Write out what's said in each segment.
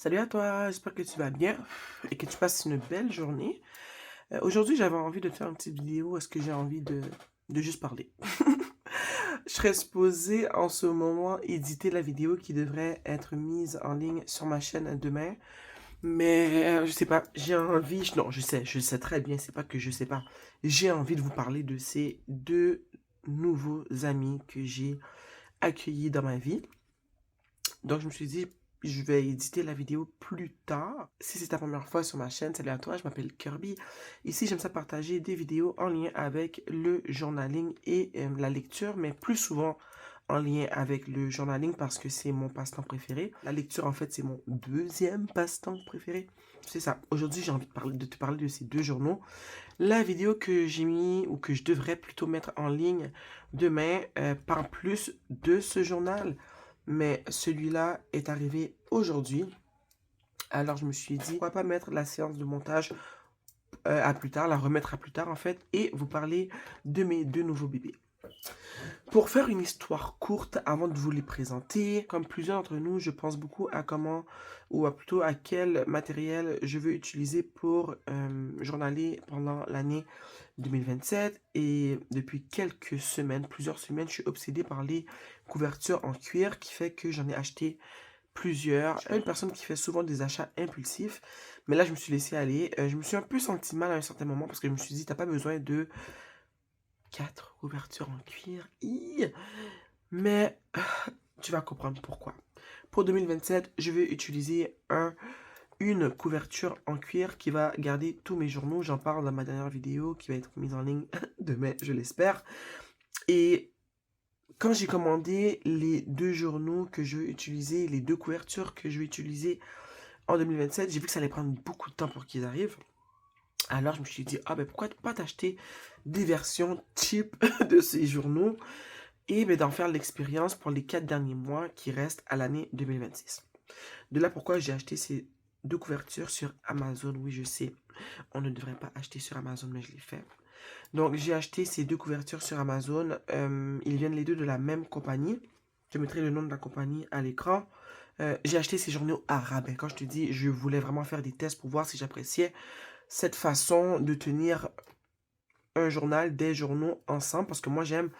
Salut à toi, j'espère que tu vas bien et que tu passes une belle journée. Aujourd'hui, j'avais envie de te faire une petite vidéo. Est-ce que j'ai envie de juste parler? Je serais supposée en ce moment éditer la vidéo qui devrait être mise en ligne sur ma chaîne demain. Mais je sais pas, j'ai envie, non, je sais très bien, c'est pas que je sais pas. J'ai envie de vous parler de ces deux nouveaux amis que j'ai accueillis dans ma vie. Donc, je me suis dit, je vais éditer la vidéo plus tard. Si c'est ta première fois sur ma chaîne, salut à toi, je m'appelle Kirby. Ici, j'aime ça partager des vidéos en lien avec le journaling et la lecture, mais plus souvent en lien avec le journaling parce que c'est mon passe-temps préféré. La lecture, en fait, c'est mon deuxième passe-temps préféré. C'est ça. Aujourd'hui, j'ai envie de te parler de ces deux journaux. La vidéo que j'ai mis, ou que je devrais plutôt mettre en ligne demain, parle plus de ce journal. Mais celui-là est arrivé aujourd'hui. Alors je me suis dit, pourquoi pas mettre la séance de montage à plus tard, la remettre à plus tard en fait, et vous parler de mes deux nouveaux bébés. Pour faire une histoire courte avant de vous les présenter, comme plusieurs d'entre nous, je pense beaucoup à comment, ou à plutôt à quel matériel je veux utiliser pour journaler pendant l'année 2027. Et depuis quelques semaines, plusieurs semaines, je suis obsédé par les couvertures en cuir qui fait que j'en ai acheté plusieurs. Je suis pas une personne qui fait souvent des achats impulsifs, mais là je me suis laissé aller. Je me suis un peu senti mal à un certain moment parce que je me suis dit, t'as pas besoin de 4 couvertures en cuir. Mais tu vas comprendre pourquoi. Pour 2027, je vais utiliser une couverture en cuir qui va garder tous mes journaux. J'en parle dans ma dernière vidéo qui va être mise en ligne demain, je l'espère. Et quand j'ai commandé les deux journaux que je vais utiliser, les deux couvertures que je vais utiliser en 2027, j'ai vu que ça allait prendre beaucoup de temps pour qu'ils arrivent. Alors je me suis dit, ah ben pourquoi pas t'acheter des versions cheap de ces journaux et ben, d'en faire l'expérience pour les 4 derniers mois qui restent à l'année 2026. De là pourquoi j'ai acheté ces deux couvertures sur Amazon. Oui, je sais, on ne devrait pas acheter sur Amazon, mais je l'ai fait. Donc, j'ai acheté ces deux couvertures sur Amazon. Ils viennent les deux de la même compagnie. Je mettrai le nom de la compagnie à l'écran. J'ai acheté ces journaux à rabais. Quand je te dis, je voulais vraiment faire des tests pour voir si j'appréciais cette façon de tenir un journal, des journaux ensemble. Parce que moi, j'aime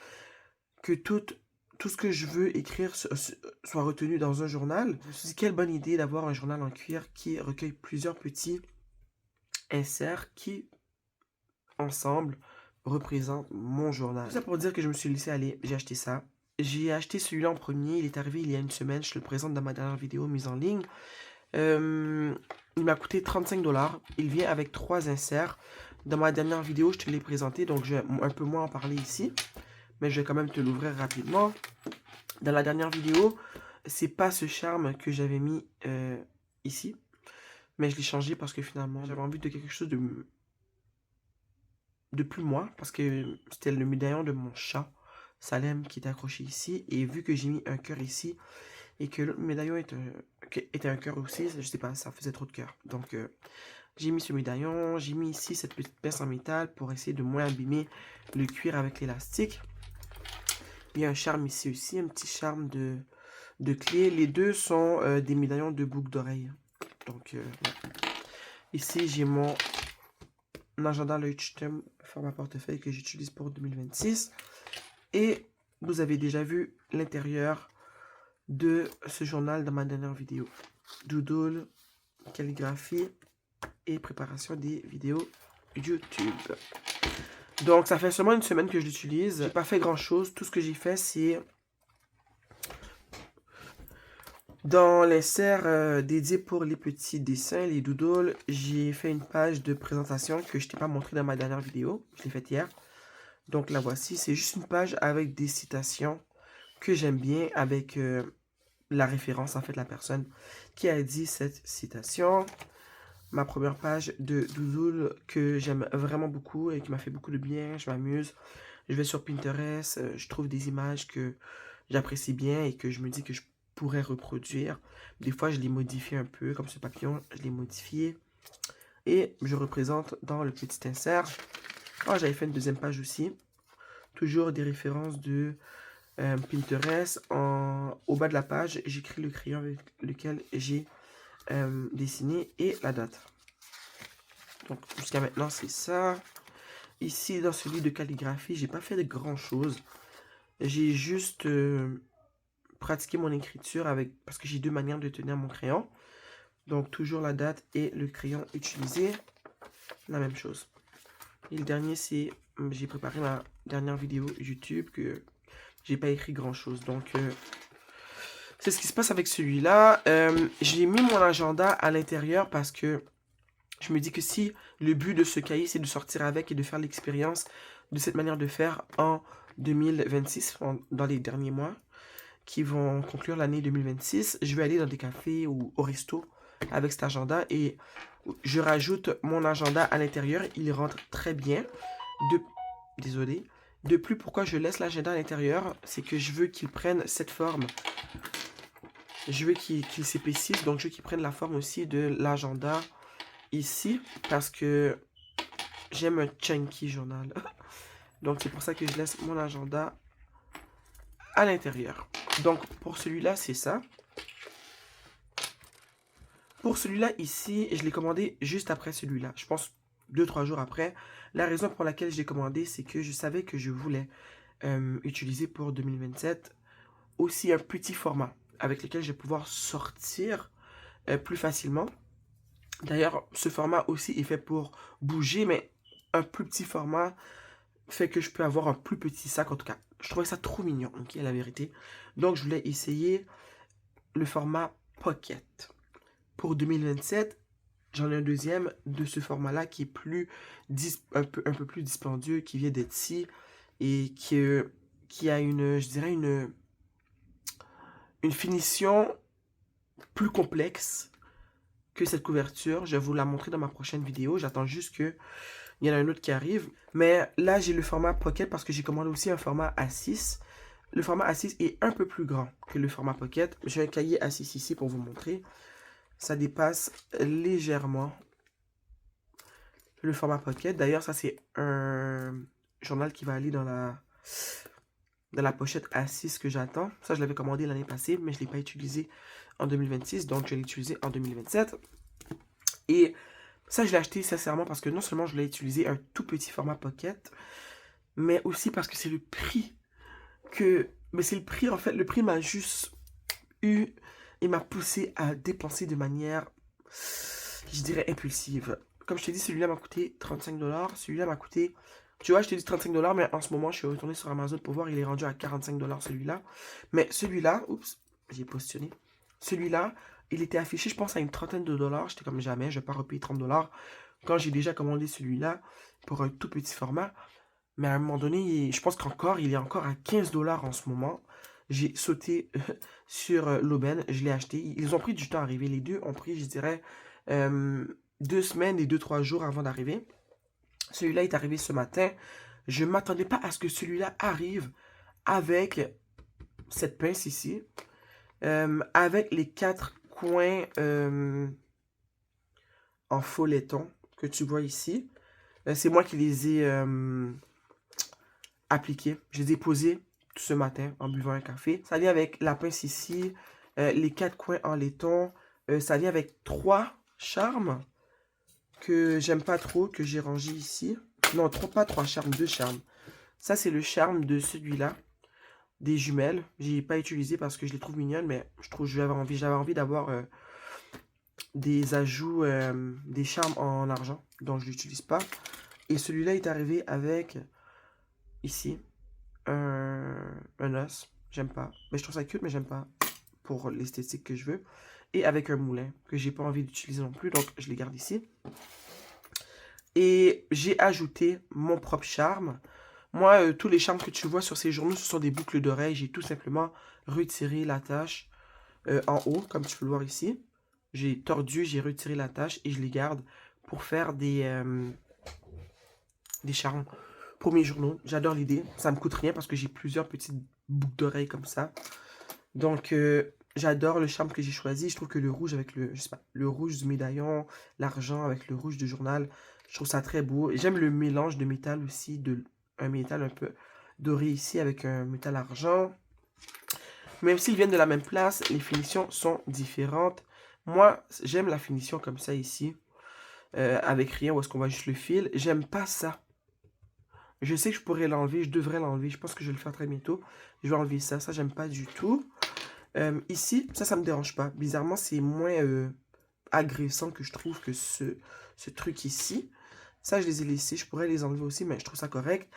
que tout ce que je veux écrire soit retenu dans un journal. Je me suis dit, quelle bonne idée d'avoir un journal en cuir qui recueille plusieurs petits inserts qui, ensemble, représentent mon journal. Tout ça pour dire que je me suis laissé aller, j'ai acheté ça. J'ai acheté celui-là en premier, il est arrivé il y a une semaine, je te le présente dans ma dernière vidéo mise en ligne. Il m'a coûté 35$, il vient avec 3 inserts. Dans ma dernière vidéo, je te l'ai présenté, donc je vais un peu moins en parler ici. Mais je vais quand même te l'ouvrir rapidement. Dans la dernière vidéo, c'est pas ce charme que j'avais mis ici. Mais je l'ai changé parce que finalement, j'avais envie de quelque chose de plus moi. Parce que c'était le médaillon de mon chat, Salem, qui était accroché ici. Et vu que j'ai mis un cœur ici, et que l'autre médaillon était un cœur aussi, je sais pas, ça faisait trop de cœur. Donc j'ai mis ce médaillon, j'ai mis ici cette petite pince en métal pour essayer de moins abîmer le cuir avec l'élastique. Il y a un charme ici aussi, un petit charme de clé. Les deux sont des médaillons de boucles d'oreilles. Donc, ouais. Ici, j'ai mon agenda Leuchtturm format portefeuille que j'utilise pour 2026. Et vous avez déjà vu l'intérieur de ce journal dans ma dernière vidéo. Doodle, calligraphie et préparation des vidéos YouTube. Donc, ça fait seulement une semaine que je l'utilise. J'ai pas fait grand chose. Tout ce que j'ai fait, c'est dans l'insert dédié pour les petits dessins, les doodles, j'ai fait une page de présentation que je t'ai pas montré dans ma dernière vidéo. Je l'ai faite hier. Donc la voici. C'est juste une page avec des citations que j'aime bien, avec la référence, en fait, la personne qui a dit cette citation. Ma première page de doodle que j'aime vraiment beaucoup et qui m'a fait beaucoup de bien. Je m'amuse. Je vais sur Pinterest, je trouve des images que j'apprécie bien et que je me dis que je pourrais reproduire. Des fois, je les modifie un peu, comme ce papillon, je l'ai modifié. Et je représente dans le petit insert. Oh, j'avais fait une deuxième page aussi. Toujours des références de Pinterest. Au bas de la page, j'écris le crayon avec lequel j'ai dessiné et la date. Donc jusqu'à maintenant, c'est ça. Ici, dans celui de calligraphie, j'ai pas fait de grand chose. J'ai juste pratiqué mon écriture parce que j'ai deux manières de tenir mon crayon. Donc toujours la date et le crayon utilisé, la même chose. Et le dernier, c'est j'ai préparé ma dernière vidéo YouTube que j'ai pas écrit grand chose. Donc c'est ce qui se passe avec celui-là. J'ai mis mon agenda à l'intérieur parce que je me dis que si le but de ce cahier, c'est de sortir avec et de faire l'expérience de cette manière de faire en 2026, dans les derniers mois qui vont conclure l'année 2026, je vais aller dans des cafés ou au resto avec cet agenda et je rajoute mon agenda à l'intérieur. Il rentre très bien. Désolé. De plus, pourquoi je laisse l'agenda à l'intérieur, c'est que je veux qu'il prenne cette forme. Je veux qu'il s'épaississe, donc je veux qu'il prenne la forme aussi de l'agenda ici, parce que j'aime un chunky journal. Donc c'est pour ça que je laisse mon agenda à l'intérieur. Donc pour celui-là, c'est ça. Pour celui-là ici, je l'ai commandé juste après celui-là. Je pense 2-3 jours après. La raison pour laquelle je l'ai commandé, c'est que je savais que je voulais utiliser pour 2027 aussi un petit format avec lequel je vais pouvoir sortir plus facilement. D'ailleurs, ce format aussi est fait pour bouger, mais un plus petit format fait que je peux avoir un plus petit sac. En tout cas, je trouvais ça trop mignon, ok, la vérité. Donc, je voulais essayer le format Pocket. Pour 2027, j'en ai un deuxième de ce format-là qui est un peu plus dispendieux, qui vient d'Etsy et qui a je dirais une finition plus complexe que cette couverture. Je vais vous la montrer dans ma prochaine vidéo. J'attends juste qu'il y en a un autre qui arrive. Mais là, j'ai le format Pocket parce que j'ai commandé aussi un format A6. Le format A6 est un peu plus grand que le format Pocket. J'ai un cahier A6 ici pour vous montrer. Ça dépasse légèrement le format Pocket. D'ailleurs, ça, c'est un journal qui va aller dans la pochette A6 que j'attends. Ça, je l'avais commandé l'année passée, mais je ne l'ai pas utilisé en 2026. Donc, je l'ai utilisé en 2027. Et ça, je l'ai acheté sincèrement parce que non seulement je l'ai utilisé un tout petit format Pocket, mais aussi parce que c'est le prix Mais c'est le prix, en fait. Le prix m'a juste eu et m'a poussé à dépenser de manière, je dirais, impulsive. Comme je t'ai dit, celui-là m'a coûté 35 $. Celui-là m'a coûté... Tu vois, je t'ai dit 35 $, mais en ce moment, je suis retourné sur Amazon pour voir, il est rendu à 45 $ celui-là. Mais celui-là, oups, j'ai positionné. Celui-là, il était affiché, je pense, à une trentaine de dollars. J'étais comme jamais, je vais pas repayer 30 $ quand j'ai déjà commandé celui-là pour un tout petit format. Mais à un moment donné, je pense qu'encore, il est encore à 15 $ en ce moment. J'ai sauté sur l'aubaine, je l'ai acheté. Ils ont pris du temps à arriver. Les deux ont pris, je dirais, 2 semaines et 2-3 jours avant d'arriver. Celui-là est arrivé ce matin. Je ne m'attendais pas à ce que celui-là arrive avec cette pince ici. Avec les 4 coins en faux laiton que tu vois ici. C'est moi qui les ai appliqués. Je les ai posés ce matin en buvant un café. Ça vient avec la pince ici, les 4 coins en laiton. Ça vient avec 3 charmes que j'aime pas trop, que j'ai rangé ici. Non, pas 3 charmes, 2 charmes. Ça, c'est le charme de celui-là, des jumelles. J'ai pas utilisé parce que je les trouve mignonnes, mais j'avais envie d'avoir des ajouts, des charmes en argent, donc je l'utilise pas. Et celui-là est arrivé avec, ici, un os. J'aime pas. Mais je trouve ça cute, mais j'aime pas pour l'esthétique que je veux. Et avec un moulin que j'ai pas envie d'utiliser non plus, donc je les garde ici. Et j'ai ajouté mon propre charme. Moi, tous les charmes que tu vois sur ces journaux, ce sont des boucles d'oreilles. J'ai tout simplement retiré l'attache en haut, comme tu peux le voir ici. J'ai tordu, j'ai retiré l'attache et je les garde pour faire des charmes pour mes journaux. J'adore l'idée. Ça me coûte rien parce que j'ai plusieurs petites boucles d'oreilles comme ça. Donc, j'adore le charme que j'ai choisi. Je trouve que le rouge avec je sais pas, le rouge du médaillon, l'argent avec le rouge du journal, je trouve ça très beau. J'aime le mélange de métal aussi, un métal un peu doré ici avec un métal argent. Même s'ils viennent de la même place, les finitions sont différentes. Moi, j'aime la finition comme ça ici, avec rien, où est-ce qu'on voit juste le fil. J'aime pas ça. Je sais que je pourrais l'enlever, je devrais l'enlever. Je pense que je vais le faire très bientôt. Je vais enlever ça. Ça, j'aime pas du tout. Ici, ça me dérange pas. Bizarrement, c'est moins agressant que je trouve que ce truc ici. Ça, je les ai laissés. Je pourrais les enlever aussi, mais je trouve ça correct.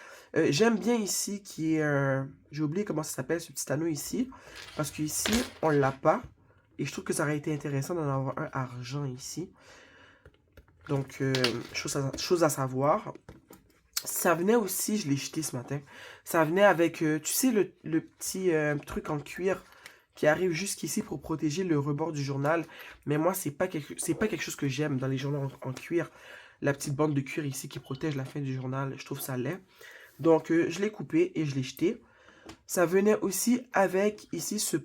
J'aime bien ici qui est un... J'ai oublié comment ça s'appelle, ce petit anneau ici. Parce qu'ici, on l'a pas. Et je trouve que ça aurait été intéressant d'en avoir un argent ici. Donc, chose à savoir. Ça venait aussi, je l'ai jeté ce matin. Ça venait avec, tu sais, le petit truc en cuir qui arrive jusqu'ici pour protéger le rebord du journal. Mais moi, c'est pas quelque chose que j'aime dans les journaux en cuir. La petite bande de cuir ici qui protège la fin du journal, je trouve ça laid. Donc, je l'ai coupé et je l'ai jeté. Ça venait aussi avec ici ce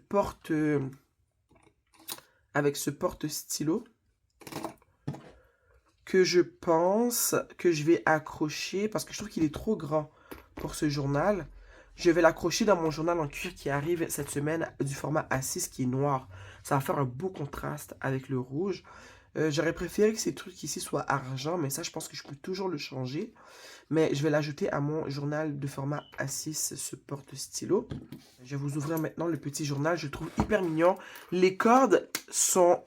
avec ce porte-stylo que je pense que je vais accrocher parce que je trouve qu'il est trop grand pour ce journal. Je vais l'accrocher dans mon journal en cuir qui arrive cette semaine du format A6 qui est noir. Ça va faire un beau contraste avec le rouge. J'aurais préféré que ces trucs ici soient argent, mais ça, je pense que je peux toujours le changer. Mais je vais l'ajouter à mon journal de format A6, ce porte-stylo. Je vais vous ouvrir maintenant le petit journal. Je le trouve hyper mignon. Les cordes sont...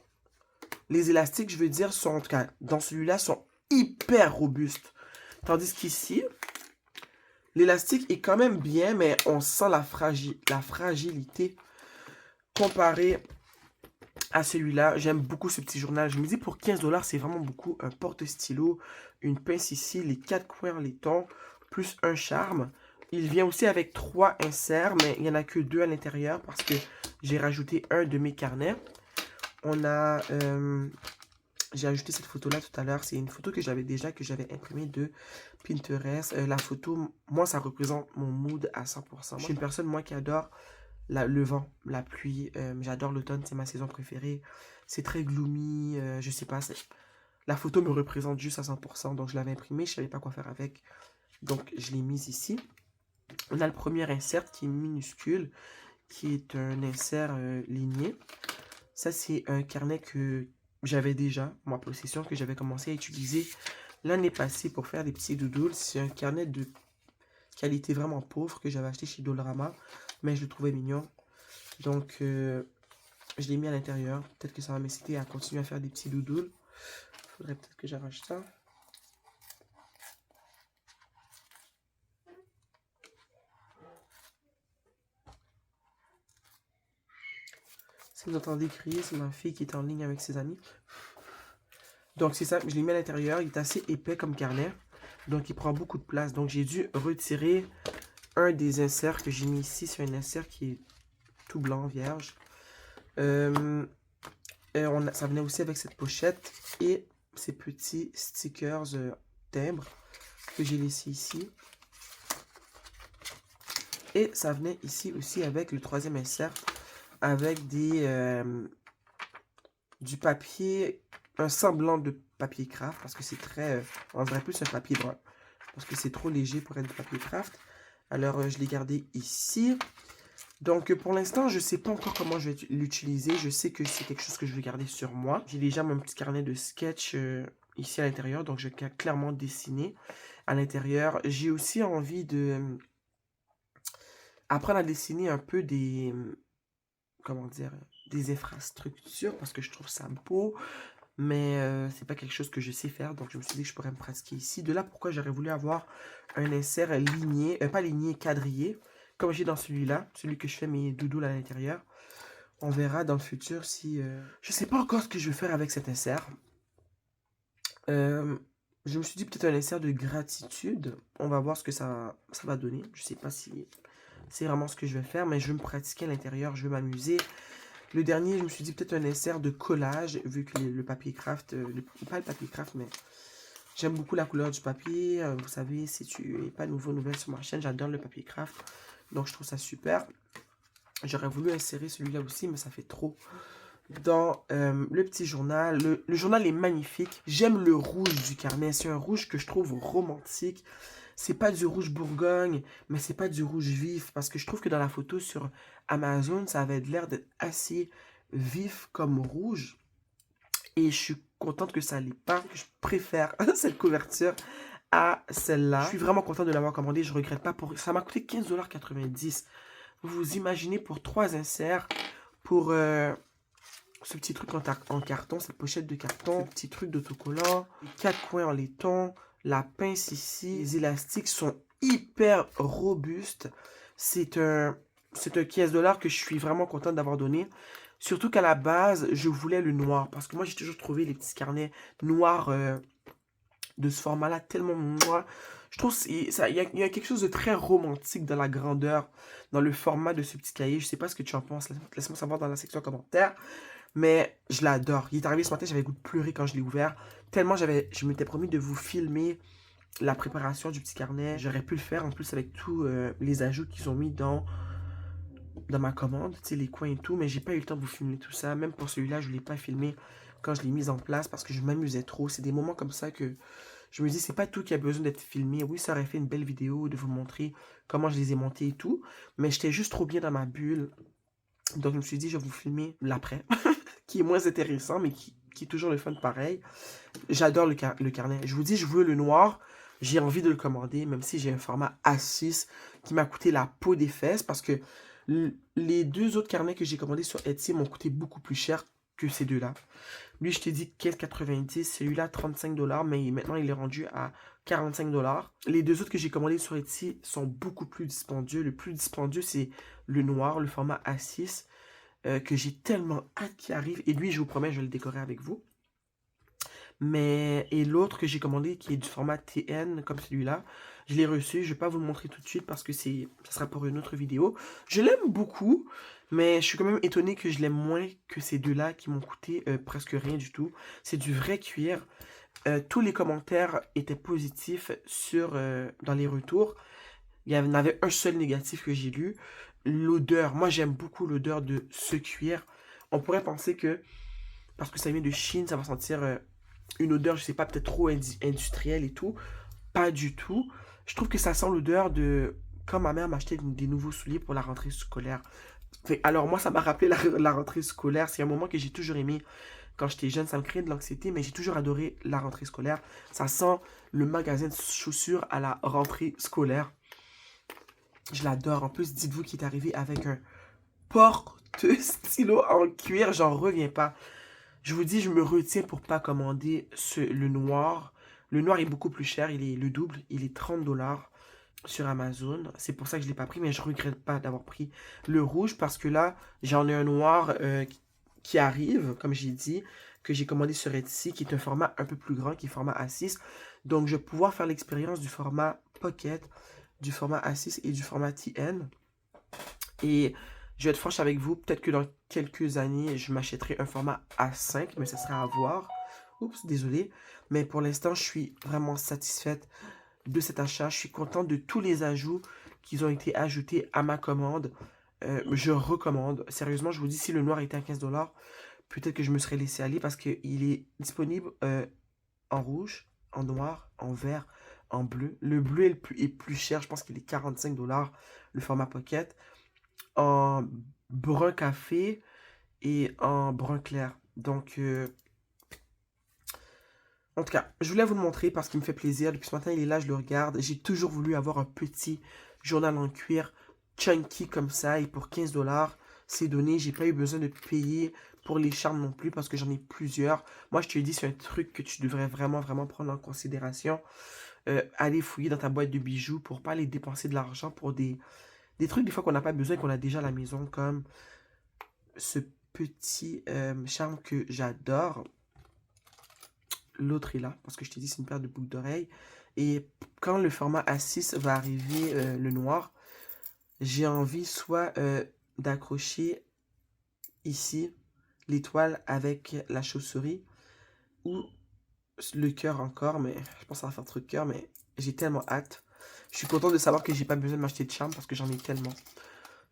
Les élastiques, je veux dire, sont, en tout cas, dans celui-là, sont hyper robustes. Tandis qu'ici, l'élastique est quand même bien, mais on sent la fragilité comparée à celui-là. J'aime beaucoup ce petit journal. Je me dis, pour 15 $, c'est vraiment beaucoup. Un porte-stylo, une pince ici, les 4 coins en laiton, plus un charme. Il vient aussi avec 3 inserts, mais il n'y en a que 2 à l'intérieur parce que j'ai rajouté un de mes carnets. On a... j'ai ajouté cette photo-là tout à l'heure. C'est une photo que j'avais déjà, que j'avais imprimée de Pinterest. La photo, moi, ça représente mon mood à 100%. Je suis une personne, moi, qui adore le vent, la pluie. J'adore l'automne, c'est ma saison préférée. C'est très gloomy, je sais pas. La photo me représente juste à 100%. Donc, je l'avais imprimée, je savais pas quoi faire avec. Donc, je l'ai mise ici. On a le premier insert qui est minuscule, qui est un insert ligné. Ça, c'est un carnet que j'avais déjà, en possession, que j'avais commencé à utiliser l'année passée pour faire des petits doodles. C'est un carnet de qualité vraiment pauvre que j'avais acheté chez Dollarama, mais je le trouvais mignon. Donc, je l'ai mis à l'intérieur. Peut-être que ça va m'inciter à continuer à faire des petits doodles. Il faudrait peut-être que j'arrache ça. Si vous entendez crier, c'est ma fille qui est en ligne avec ses amis. Donc, c'est ça, je l'ai mis à l'intérieur. Il est assez épais comme carnet. Donc, il prend beaucoup de place. Donc, j'ai dû retirer un des inserts que j'ai mis ici. C'est un insert qui est tout blanc, vierge. Ça venait aussi avec cette pochette et ces petits stickers timbres que j'ai laissés ici. Et ça venait ici aussi avec le troisième insert avec du papier, un semblant de papier craft parce que c'est très, on dirait plus un papier brun parce que c'est trop léger pour être du papier craft. Alors je l'ai gardé ici. Donc pour l'instant je ne sais pas encore comment je vais l'utiliser. Je sais que c'est quelque chose que je vais garder sur moi. J'ai déjà mon petit carnet de sketch ici à l'intérieur, donc je vais clairement dessiner à l'intérieur. J'ai aussi envie de apprendre à dessiner un peu des, comment dire, des infrastructures parce que je trouve ça beau, mais c'est pas quelque chose que je sais faire, donc je me suis dit que je pourrais me pratiquer ici. De là pourquoi j'aurais voulu avoir un insert ligné, pas ligné, quadrillé, comme j'ai dans celui-là, celui que je fais mes doudoules à l'intérieur. On verra dans le futur si... Je sais pas encore ce que je vais faire avec cet insert. Je me suis dit peut-être un insert de gratitude. On va voir ce que ça va donner. Je sais pas si c'est vraiment ce que je vais faire, mais je vais me pratiquer à l'intérieur, je vais m'amuser. Le dernier, je me suis dit peut-être un insert de collage, vu que le papier craft, pas le papier craft, mais j'aime beaucoup la couleur du papier. Vous savez, si tu n'es pas nouvelle sur ma chaîne, j'adore le papier craft. Donc, je trouve ça super. J'aurais voulu insérer celui-là aussi, mais ça fait trop. Dans le petit journal, le journal est magnifique. J'aime le rouge du carnet. C'est un rouge que je trouve romantique. C'est pas du rouge Bourgogne, mais c'est pas du rouge vif. Parce que je trouve que dans la photo sur Amazon, ça avait l'air d'être assez vif comme rouge. Et je suis contente que ça l'ait pas. Je préfère cette couverture à celle-là. Je suis vraiment contente de l'avoir commandé. Je regrette pas. Ça m'a coûté 15,90 $. Vous vous imaginez pour 3 inserts, pour ce petit truc en carton, cette pochette de carton, ce petit truc d'autocollant, les 4 coins en laiton, la pince ici, les élastiques sont hyper robustes. C'est un 15 $ que je suis vraiment contente d'avoir donné. Surtout qu'à la base, je voulais le noir. Parce que moi, j'ai toujours trouvé les petits carnets noirs de ce format-là tellement moi. Je trouve qu'il y a quelque chose de très romantique dans la grandeur, dans le format de ce petit cahier. Je sais pas ce que tu en penses. Laisse-moi savoir dans la section commentaires. Mais je l'adore. Il est arrivé ce matin, j'avais le goût de pleurer quand je l'ai ouvert. Tellement je m'étais promis de vous filmer la préparation du petit carnet. J'aurais pu le faire en plus avec tous les ajouts qu'ils ont mis dans ma commande, tu sais, les coins et tout. Mais j'ai pas eu le temps de vous filmer tout ça. Même pour celui-là, je ne l'ai pas filmé quand je l'ai mis en place parce que je m'amusais trop. C'est des moments comme ça que je me dis, c'est pas tout qui a besoin d'être filmé. Oui, ça aurait fait une belle vidéo de vous montrer comment je les ai montés et tout. Mais j'étais juste trop bien dans ma bulle. Donc, je me suis dit, je vais vous filmer l'après, qui est moins intéressant, mais qui est toujours le fun pareil. J'adore le carnet. Je vous dis, je veux le noir. J'ai envie de le commander, même si j'ai un format A6 qui m'a coûté la peau des fesses, parce que les 2 autres carnets que j'ai commandés sur Etsy m'ont coûté beaucoup plus cher que ces deux-là. Lui, je t'ai dit 15,90 $, celui-là 35 $, mais maintenant il est rendu à 45 $. Les 2 autres que j'ai commandés sur Etsy sont beaucoup plus dispendieux. Le plus dispendieux, c'est le noir, le format A6, que j'ai tellement hâte qu'il arrive. Et lui, je vous promets, je vais le décorer avec vous. Et l'autre que j'ai commandé, qui est du format TN, comme celui-là, je l'ai reçu. Je ne vais pas vous le montrer tout de suite parce que ça sera pour une autre vidéo. Je l'aime beaucoup, mais je suis quand même étonnée que je l'aime moins que ces deux-là qui m'ont coûté presque rien du tout. C'est du vrai cuir. Tous les commentaires étaient positifs dans les retours. Il y en avait un seul négatif que j'ai lu. L'odeur. Moi, j'aime beaucoup l'odeur de ce cuir. On pourrait penser que, parce que ça vient de Chine, ça va sentir une odeur, je sais pas, peut-être trop industrielle et tout. Pas du tout. Je trouve que ça sent l'odeur de quand ma mère m'achetait des nouveaux souliers pour la rentrée scolaire. Alors moi, ça m'a rappelé la rentrée scolaire. C'est un moment que j'ai toujours aimé quand j'étais jeune. Ça me créait de l'anxiété, mais j'ai toujours adoré la rentrée scolaire. Ça sent le magasin de chaussures à la rentrée scolaire. Je l'adore. En plus, dites-vous qu'il est arrivé avec un porte-stylo en cuir. J'en reviens pas. Je vous dis, je me retiens pour pas commander le noir. Le noir est beaucoup plus cher, il est le double, il est 30 $ sur Amazon. C'est pour ça que je ne l'ai pas pris, mais je regrette pas d'avoir pris le rouge parce que là, j'en ai un noir qui arrive, comme j'ai dit, que j'ai commandé sur Etsy, qui est un format un peu plus grand, qui est format A6. Donc, je vais pouvoir faire l'expérience du format Pocket, du format A6 et du format TN. Et je vais être franche avec vous, peut-être que dans quelques années, je m'achèterai un format A5, mais ça sera à voir. Oups, désolé. Mais pour l'instant, je suis vraiment satisfaite de cet achat. Je suis contente de tous les ajouts qui ont été ajoutés à ma commande. Je recommande. Sérieusement, je vous dis, si le noir était à 15 $, peut-être que je me serais laissé aller parce qu'il est disponible en rouge, en noir, en vert, en bleu. Le bleu est plus cher, je pense qu'il est 45 $, le format Pocket, en brun café et en brun clair. Donc, en tout cas, je voulais vous le montrer parce qu'il me fait plaisir. Depuis ce matin, il est là, je le regarde. J'ai toujours voulu avoir un petit journal en cuir chunky comme ça. Et pour 15 $, c'est donné. J'ai pas eu besoin de payer pour les charmes non plus parce que j'en ai plusieurs. Moi, je te dis, c'est un truc que tu devrais vraiment, vraiment prendre en considération. Aller fouiller dans ta boîte de bijoux pour pas aller dépenser de l'argent pour des trucs des fois qu'on n'a pas besoin, qu'on a déjà à la maison, comme ce petit charme que j'adore. L'autre est là, parce que je t'ai dit, c'est une paire de boucles d'oreilles. Et quand le format A6 va arriver, le noir, j'ai envie soit d'accrocher ici l'étoile avec la chauve-souris, ou le cœur encore, mais je pense que ça va faire trop de cœur, mais j'ai tellement hâte. Je suis content de savoir que j'ai pas besoin de m'acheter de charme, parce que j'en ai tellement.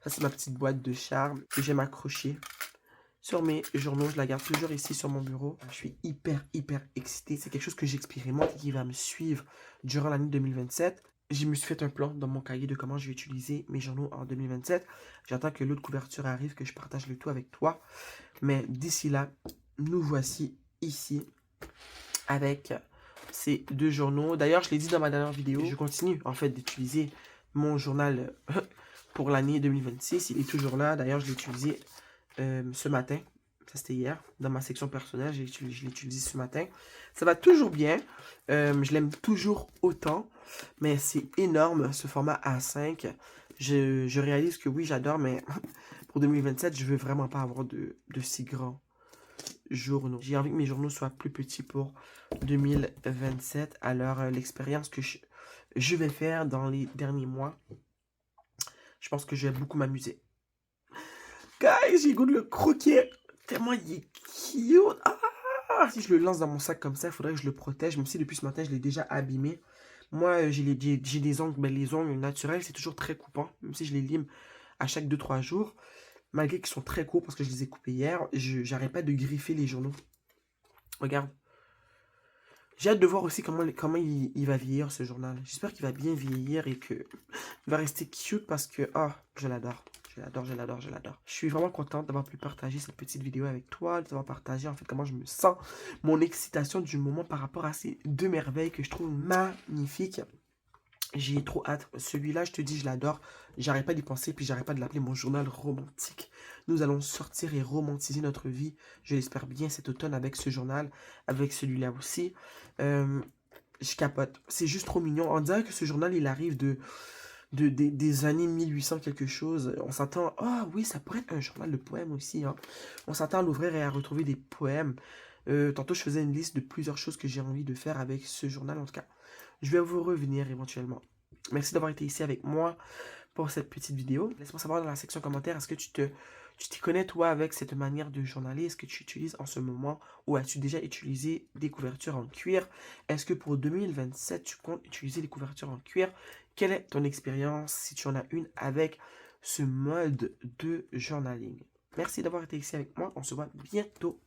Ça, c'est ma petite boîte de charme que j'aime accrocher sur mes journaux. Je la garde toujours ici sur mon bureau. Je suis hyper, hyper excitée. C'est quelque chose que j'expérimente et qui va me suivre durant l'année 2027. Je me suis fait un plan dans mon cahier de comment je vais utiliser mes journaux en 2027. J'attends que l'autre couverture arrive, que je partage le tout avec toi. Mais d'ici là, nous voici ici avec ces deux journaux. D'ailleurs, je l'ai dit dans ma dernière vidéo, je continue en fait d'utiliser mon journal pour l'année 2026. Il est toujours là. D'ailleurs, je l'ai utilisé ce matin. Ça, c'était hier. Dans ma section personnelle, je l'ai utilisé ce matin. Ça va toujours bien. Je l'aime toujours autant. Mais c'est énorme, ce format A5. Je réalise que oui, j'adore, mais pour 2027, je veux vraiment pas avoir de si grands journaux. J'ai envie que mes journaux soient plus petits pour 2027. Alors, l'expérience que je vais faire dans les derniers mois, je pense que je vais beaucoup m'amuser. Guys, j'ai le goût de le croquer. Tellement il est cute. Ah, si je le lance dans mon sac comme ça, il faudrait que je le protège. Même si depuis ce matin, je l'ai déjà abîmé. Moi, j'ai des ongles, mais les ongles naturels, c'est toujours très coupant. Même si je les lime à chaque 2-3 jours. Malgré qu'ils sont très courts parce que je les ai coupés hier, j'arrête pas de griffer les journaux. Regarde. J'ai hâte de voir aussi comment il va vieillir ce journal. J'espère qu'il va bien vieillir et qu'il va rester cute parce que, je l'adore. Je l'adore, je l'adore, je l'adore. Je suis vraiment contente d'avoir pu partager cette petite vidéo avec toi, d'avoir partagé en fait comment je me sens, mon excitation du moment par rapport à ces deux merveilles que je trouve magnifiques. J'ai trop hâte. Celui-là, je te dis, je l'adore. J'arrête pas d'y penser, puis j'arrête pas de l'appeler mon journal romantique. Nous allons sortir et romantiser notre vie, je l'espère bien, cet automne avec ce journal, avec celui-là aussi. Je capote. C'est juste trop mignon. On dirait que ce journal, il arrive des années 1800 quelque chose. On s'attend... Ah oui, ça pourrait être un journal de poèmes aussi. Hein. On s'attend à l'ouvrir et à retrouver des poèmes. Tantôt, je faisais une liste de plusieurs choses que j'ai envie de faire avec ce journal. En tout cas, je vais vous revenir éventuellement. Merci d'avoir été ici avec moi pour cette petite vidéo. Laisse-moi savoir dans la section commentaire, est-ce que tu t'y connais toi avec cette manière de journaler? Est-ce que tu utilises en ce moment ou as-tu déjà utilisé des couvertures en cuir? Est-ce que pour 2027, tu comptes utiliser des couvertures en cuir? Quelle est ton expérience, si tu en as une, avec ce mode de journaling? Merci d'avoir été ici avec moi. On se voit bientôt.